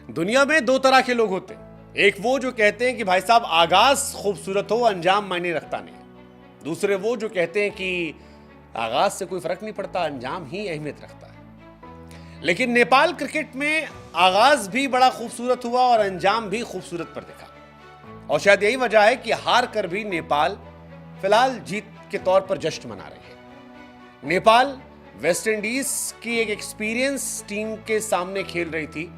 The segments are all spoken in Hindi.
दुनिया में दो तरह के लोग होते हैं। एक वो जो कहते हैं कि भाई साहब आगाज खूबसूरत हो, अंजाम मायने रखता नहीं। दूसरे वो जो कहते हैं कि आगाज से कोई फर्क नहीं पड़ता, अंजाम ही अहमियत रखता है। लेकिन नेपाल क्रिकेट में आगाज भी बड़ा खूबसूरत हुआ और अंजाम भी खूबसूरत पर दिखा, और शायद यही वजह है कि हार कर भी नेपाल फिलहाल जीत के तौर पर जश्न मना रही है। नेपाल वेस्ट इंडीज की एक एक्सपीरियंस टीम के सामने खेल रही थी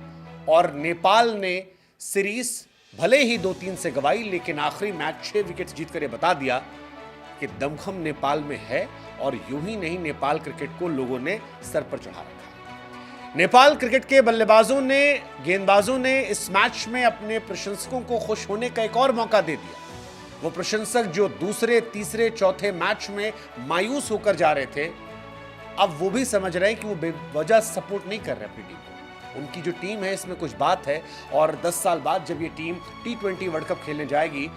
और नेपाल ने सीरीज भले ही 2-3 से गंवाई, लेकिन आखिरी मैच 6 विकेट जीतकर यह बता दिया कि दमखम नेपाल में है, और यूं ही नहीं नेपाल क्रिकेट को लोगों ने सर पर चढ़ा रखा। नेपाल क्रिकेट के बल्लेबाजों ने, गेंदबाजों ने इस मैच में अपने प्रशंसकों को खुश होने का एक और मौका दे दिया। वो प्रशंसक जो दूसरे, तीसरे, चौथे मैच में मायूस होकर जा रहे थे, अब वो भी समझ रहे हैं कि वो बेवजह सपोर्ट नहीं कर रहे अपनी टीम को। उनकी जो टीम है इसमें कुछ बात है, और 10 साल बाद जब ये टीम T20 वर्ल्ड कप खेलने जाएगी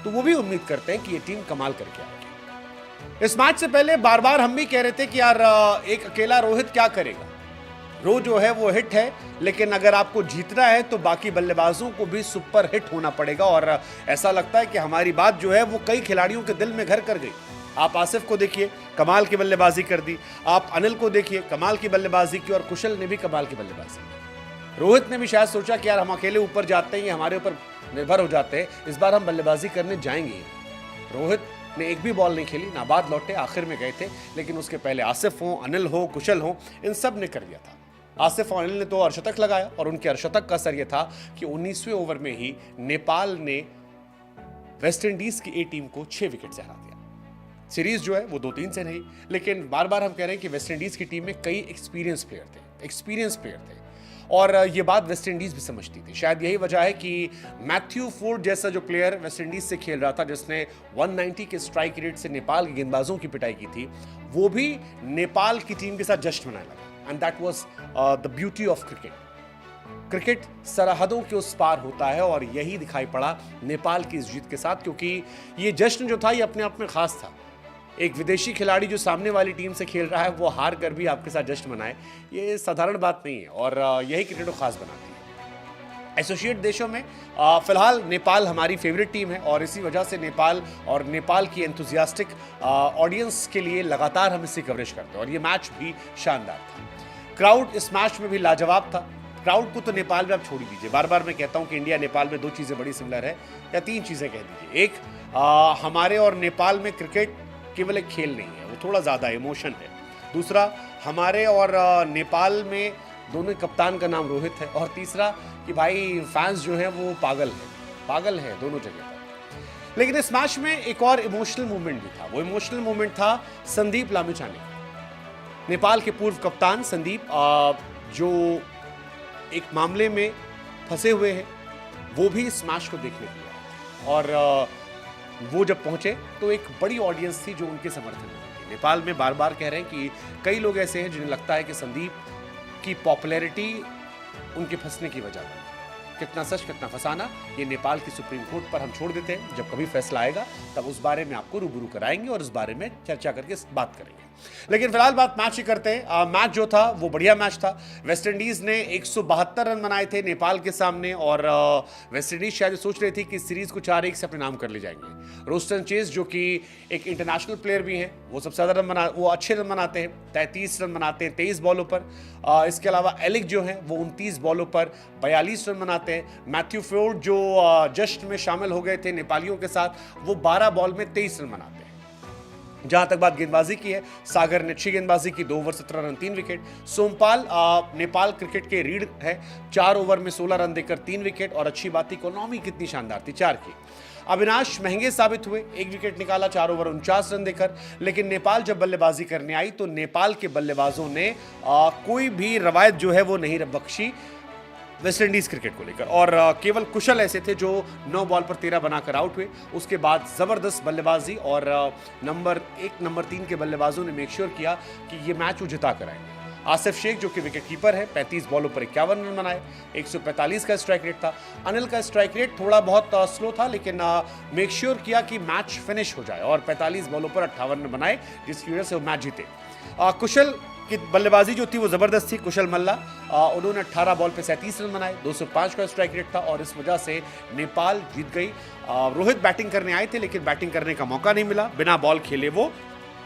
तो वो भी उम्मीद करते हैं कि ये टीम कमाल करके आएगी। इस मैच से पहले बार बार हम भी कह रहे थे कि यार एक अकेला रोहित क्या करेगा। रो जो है वो हिट है, लेकिन अगर आपको जीतना है तो बाकी बल्लेबाजों को भी सुपर हिट होना पड़ेगा, और ऐसा लगता है कि हमारी बात जो है वो कई खिलाड़ियों के दिल में घर कर गई। आप आसिफ को देखिए, कमाल की बल्लेबाजी कर दी। आप अनिल को देखिए, कमाल की बल्लेबाजी की, और कुशल ने भी कमाल की बल्लेबाजी की। रोहित ने भी शायद सोचा कि यार हम अकेले ऊपर जाते हैं, हमारे ऊपर निर्भर हो जाते हैं, इस बार हम बल्लेबाजी करने जाएंगे। रोहित ने एक भी बॉल नहीं खेली, नाबाद लौटे, आखिर में गए थे, लेकिन उसके पहले आसिफ हो, अनिल हो, कुशल हो, इन सब ने कर दिया था। आसिफ और अनिल ने तो अर्धशतक लगाया, और उनके अर्धशतक का असर यह था कि 19वें ओवर में ही नेपाल ने वेस्ट इंडीज की ए टीम को 6 विकेट से हरा दिया। सीरीज जो है वो 2-3 से नहीं, लेकिन बार बार हम कह रहे हैं कि वेस्ट इंडीज की टीम में कई एक्सपीरियंस प्लेयर थे, और ये बात वेस्ट इंडीज भी समझती थी। शायद यही वजह है कि मैथ्यू फोर्ड जैसा जो प्लेयर वेस्ट इंडीज से खेल रहा था, जिसने 190 के स्ट्राइक रेट से नेपाल के गेंदबाजों की पिटाई की थी, वो भी नेपाल की टीम के साथ जश्न मनाने लगा। And that was the beauty of cricket. Cricket सरहदों के उस पार होता है, और यही दिखाई पड़ा नेपाल की इस जीत के साथ, क्योंकि ये जश्न जो था ये अपने आप में खास था। एक विदेशी खिलाड़ी जो सामने वाली टीम से खेल रहा है वो हार कर भी आपके साथ जश्न मनाए, ये साधारण बात नहीं है, और यही क्रिकेट को खास बनाती है। एसोसिएट देशों में फिलहाल नेपाल हमारी फेवरेट टीम है, और इसी वजह से नेपाल और नेपाल की एंथुजियास्टिक ऑडियंस के लिए लगातार हम इसकी कवरेज करते हैं, और ये मैच भी शानदार था। क्राउड इस मैच में भी लाजवाब था। क्राउड को तो नेपाल में आप छोड़ दीजिए, बार बार मैं कहता हूं कि इंडिया नेपाल में 2 चीज़ें बड़ी सिमिलर है, या 3 चीज़ें कह दीजिए। एक, हमारे और नेपाल में क्रिकेट केवल एक खेल नहीं है, वो थोड़ा ज़्यादा इमोशन है। दूसरा, हमारे और नेपाल में दोनों कप्तान का नाम रोहित है। और तीसरा कि भाई फैंस जो हैं वो पागल है दोनों जगह पर। लेकिन इस मैच में एक और इमोशनल मूवमेंट भी था। वो इमोशनल मूवमेंट था संदीप लामिछाने, नेपाल के पूर्व कप्तान संदीप, जो एक मामले में फंसे हुए हैं, वो भी इस मैच को देखने के लिए, और वो जब पहुंचे तो एक बड़ी ऑडियंस थी जो उनके समर्थन में थी। नेपाल में बार बार कह रहे हैं कि कई लोग ऐसे हैं जिन्हें लगता है कि संदीप की पॉपुलैरिटी उनके फंसने की वजह बनी। कितना सच कितना फसाना, ये नेपाल की सुप्रीम कोर्ट पर हम छोड़ देते हैं। जब कभी फैसला आएगा तब उस बारे में आपको रूबरू कराएंगे, और इस बारे में चर्चा करके बात करेंगे। लेकिन फिलहाल बात मैच ही करते हैं। मैच जो था वो बढ़िया मैच था। वेस्ट इंडीज ने 172 रन बनाए थे नेपाल के सामने, और वेस्ट इंडीज शायद सोच रही थी कि सीरीज को 4-1 से अपने नाम कर ले जाएंगे। रोस्टन चेज जो कि एक इंटरनेशनल प्लेयर भी हैं, वो सबसे ज़्यादा वो अच्छे रन बनाते हैं, 33 रन बनाते हैं 23 बॉलों पर। इसके अलावा एलिक जो हैं वो 29 बॉलों पर 42 रन बनाते हैं। मैथ्यू फोर्ड जो जश्न में शामिल हो गए थे नेपालियों के साथ, वो 12 बॉल में 23 रन बनाते हैं। जहां तक बात गेंदबाजी की है, सागर ने अच्छी गेंदबाजी की, 2 over 17 run 3 wicket. Sompal Nepal cricket के रीढ़ है, 4 ओवर में 16 रन देकर 3 विकेट, और अच्छी बात इकोनॉमी कितनी शानदार थी, 4 की। अविनाश महंगे साबित हुए, 1 विकेट निकाला 4 ओवर 49 रन देकर। लेकिन नेपाल जब बल्लेबाजी करने आई तो नेपाल के बल्लेबाजों ने कोई भी रवायत जो है वो नहीं बख्शी वेस्ट इंडीज क्रिकेट को लेकर, और केवल कुशल ऐसे थे जो 9 बॉल पर 13 बनाकर आउट हुए। उसके बाद जबरदस्त बल्लेबाजी, और नंबर 1 नंबर 3 के बल्लेबाजों ने मेक श्योर किया कि ये मैच वो जिता कर आएंगे। आसिफ शेख जो कि विकेट कीपर है, 35 बॉलों पर 51 रन बनाए, 145 का स्ट्राइक रेट था। अनिल का स्ट्राइक रेट थोड़ा बहुत स्लो था, लेकिन मेक श्योर किया कि मैच फिनिश हो जाए, और 45 बॉलों पर 58 रन बनाए, जिसकी वजह से वो मैच जीते। कुशल कि बल्लेबाजी जो थी वो ज़बरदस्त थी। कुशल मल्ला उन्होंने 18 बॉल पे 37 रन बनाए, 205 का स्ट्राइक रेट था और इस वजह से नेपाल जीत गई। रोहित बैटिंग करने आए थे लेकिन बैटिंग करने का मौका नहीं मिला, बिना बॉल खेले वो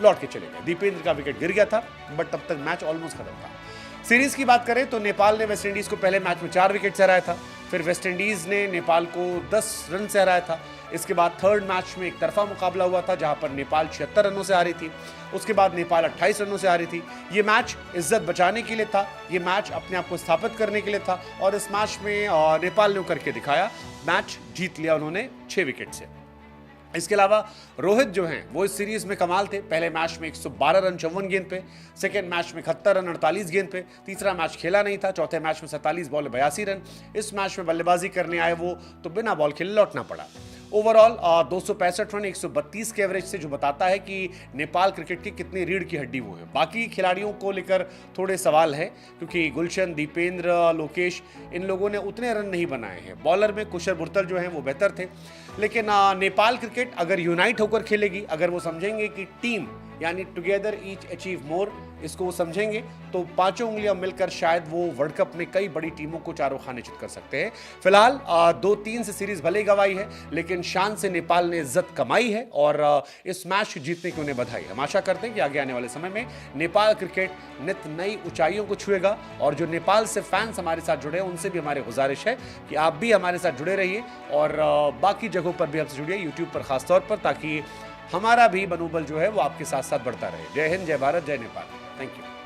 लौट के चले गए। दीपेंद्र का विकेट गिर गया था बट तब तक मैच ऑलमोस्ट खत्म था। सीरीज की बात करें तो नेपाल ने वेस्टइंडीज को पहले मैच में 4 विकेट से हराया था, फिर वेस्टइंडीज ने नेपाल को 10 रन से हराया था। इसके बाद थर्ड मैच में एक तरफा मुकाबला हुआ था जहां पर नेपाल 76 रनों से हारी थी, उसके बाद नेपाल 28 रनों से हारी थी। ये मैच इज्जत बचाने के लिए था, ये मैच अपने आप को स्थापित करने के लिए था और इस मैच में नेपाल ने करके दिखाया, मैच जीत लिया उन्होंने 6 विकेट से। इसके अलावा रोहित जो हैं वो इस सीरीज में कमाल थे। पहले मैच में 112 रन 54 गेंद पे, सेकेंड मैच में 71 रन 48 गेंद पे, तीसरा मैच खेला नहीं था, चौथे मैच में 47 बॉल 82 रन। इस मैच में बल्लेबाजी करने आए वो तो बिना बॉल खेले लौटना पड़ा। ओवरऑल 265 रन 132 के एवरेज से, जो बताता है कि नेपाल क्रिकेट की कितनी रीढ़ की हड्डी वो है। बाकी खिलाड़ियों को लेकर थोड़े सवाल है क्योंकि गुलशन, दीपेंद्र, लोकेश इन लोगों ने उतने रन नहीं बनाए हैं। बॉलर में कुशल बुर्तल जो हैं वो बेहतर थे, लेकिन नेपाल क्रिकेट अगर यूनाइट होकर खेलेगी, अगर वो समझेंगे कि टीम यानी टुगेदर ईच अचीव मोर, इसको वो समझेंगे तो पांचों उंगलियां मिलकर शायद वो वर्ल्ड कप में कई बड़ी टीमों को चारों खाने चित कर सकते हैं। फिलहाल 2-3 से सीरीज भले गवाई है लेकिन शान से नेपाल ने इज्जत कमाई है और इस मैच जीतने की उन्हें बधाई। हम आशा करते हैं कि आगे आने वाले समय में नेपाल क्रिकेट नित नई ऊंचाइयों को छुएगा और जो नेपाल से फैंस हमारे साथ जुड़े हैं उनसे भी हमारी गुजारिश है कि आप भी हमारे साथ जुड़े रहिए और बाकी जगहों पर भी हमसे जुड़िए, यूट्यूब पर खासतौर पर, ताकि हमारा भी मनोबल जो है वो आपके साथ साथ बढ़ता रहे। जय हिंद, जय भारत, जय नेपाल। Thank you.